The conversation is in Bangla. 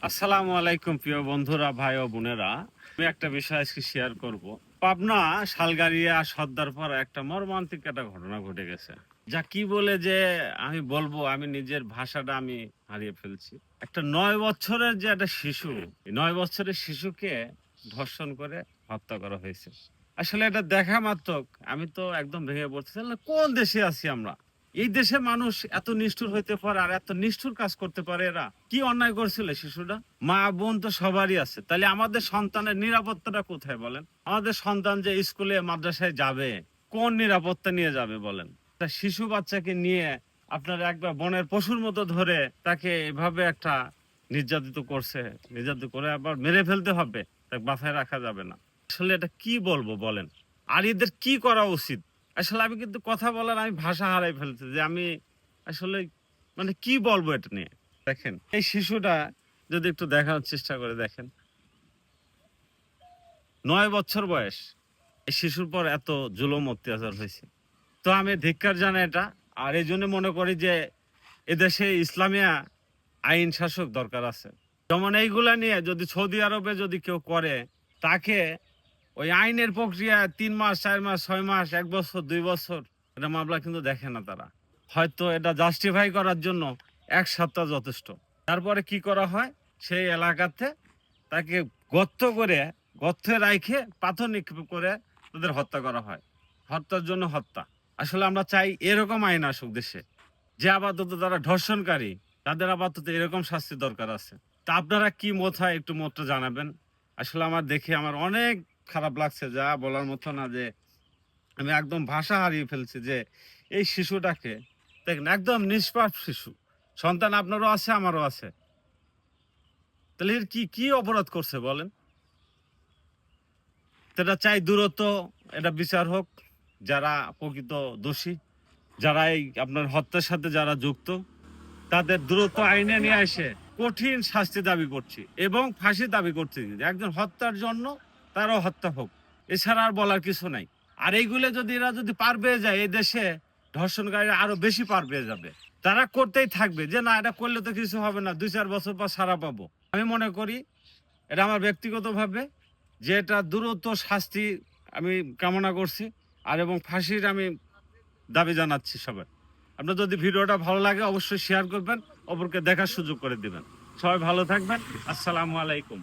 আসসালামু আলাইকুম প্রিয় বন্ধুরা, ভাই ও বোনেরা। আমি একটা বিষয় আজকে শেয়ার করব। পাবনা শালগাড়িয়া সর্দারপাড়া একটা মর্মান্তিক একটা ঘটনা ঘটে গেছে, যা কি বলে যে আমি বলবো, আমি নিজের ভাষাটা আমি হারিয়ে ফেলছি। একটা 9 বছরের যে একটা শিশু, এই 9 বছরের শিশুকে ধর্ষণ করে হত্যা করা হয়েছে। আসলে এটা দেখা মাত্রক আমি তো একদম ভেঙে পড়তেছি, কোন দেশে আছি আমরা? এই দেশে মানুষ এত নিষ্ঠুর হইতে পারে আর এত নিষ্ঠুর কাজ করতে পারে? এরা কি অন্যায় করছিল শিশুটা? মা বোন তো সবারই আছে, তাহলে আমাদের সন্তানের নিরাপত্তাটা কোথায় বলেন? আমাদের সন্তান যে স্কুলে মাদ্রাসায় যাবে, কোন নিরাপত্তা নিয়ে যাবে বলেন? একটা শিশু বাচ্চাকে নিয়ে আপনার একবার বনের পশুর মতো ধরে তাকে এভাবে একটা নির্যাতিত করছে। নির্যাতিত করে আবার মেরে ফেলতে হবে, তাকে বাসায় রাখা যাবে না। আসলে এটা কি বলবো বলেন? আর এদের কি করা উচিত? আসলে আমি কিন্তু কথা বলার আমি ভাষা হারাই ফেলছি, যে আমি আসলে মানে কি বলবো এটা নিয়ে। দেখেন এই শিশুটা, যদি একটু দেখানোর চেষ্টা করে দেখেন, 9 বছর বয়স। এই শিশুর পর এত জুলুম অত্যাচার হয়েছে, তো আমি ধিক্কার জানাই এটা। আর এই জন্য মনে করি যে এদেশে ইসলামিয়া আইন শাসক দরকার আছে। যেমন এইগুলা নিয়ে যদি সৌদি আরবে যদি কেউ করে, তাকে ওই আইনের প্রক্রিয়া 3 মাস, 4 মাস, 6 মাস, 1 বছর, 2 বছর, এটা মামলা কিন্তু দেখে না তারা। হয়তো এটা জাস্টিফাই করার জন্য 1 সপ্তাহ যথেষ্ট। তারপরে কি করা হয়, সেই এলাকাতে তাকে গর্ত করে, গর্তে রাইখে পাথর নিক্ষেপ করে তাদের হত্যা করা হয়। হত্যার জন্য হত্যা। আসলে আমরা চাই এরকম আইন আসুক দেশে, যে আপাতত যারা ধর্ষণকারী তাদের আপাতত এরকম শাস্তি দরকার আছে। তা আপনারা কি মত হয় একটু মতটা জানাবেন। আসলে আমার দেখে আমার অনেক খারাপ লাগছে, যা বলার মতো না, যে আমি একদম ভাষা হারিয়ে ফেলছি। যে এই শিশুটাকে দেখেন, একদম নিষ্পাপ শিশু, সন্তান আপনারও আছে আমারও আছে, তাহলে এর কি কি অপরাধ করছে বলেন? এটা চাই দূরত্ব, এটা বিচার হোক। যারা প্রকৃত দোষী, যারা এই আপনার হত্যার সাথে যারা যুক্ত, তাদের দ্রুত আইনে নিয়ে এসে কঠিন শাস্তি দাবি করছি এবং ফাঁসি দাবি করছি। একজন হত্যার জন্য তারও হত্যা হোক, এছাড়া আর বলার কিছু নাই। আর এইগুলো যদি এরা যদি পার পেয়ে যায়, এই দেশে ধর্ষণকারীরা আরো বেশি পার পেয়ে যাবে। তারা করতেই থাকবে যে না, এটা করলে তো কিছু হবে না, 2-4 বছর পর সারা পাবো। আমি মনে করি, এটা আমার ব্যক্তিগতভাবে, যে এটা দ্রুত শাস্তি আমি কামনা করছি। আর এবং ফাঁসির আমি দাবি জানাচ্ছি সবাই। আপনার যদি ভিডিওটা ভালো লাগে অবশ্যই শেয়ার করবেন, অপরকে দেখার সুযোগ করে দিবেন। সবাই ভালো থাকবেন। আসসালামু আলাইকুম।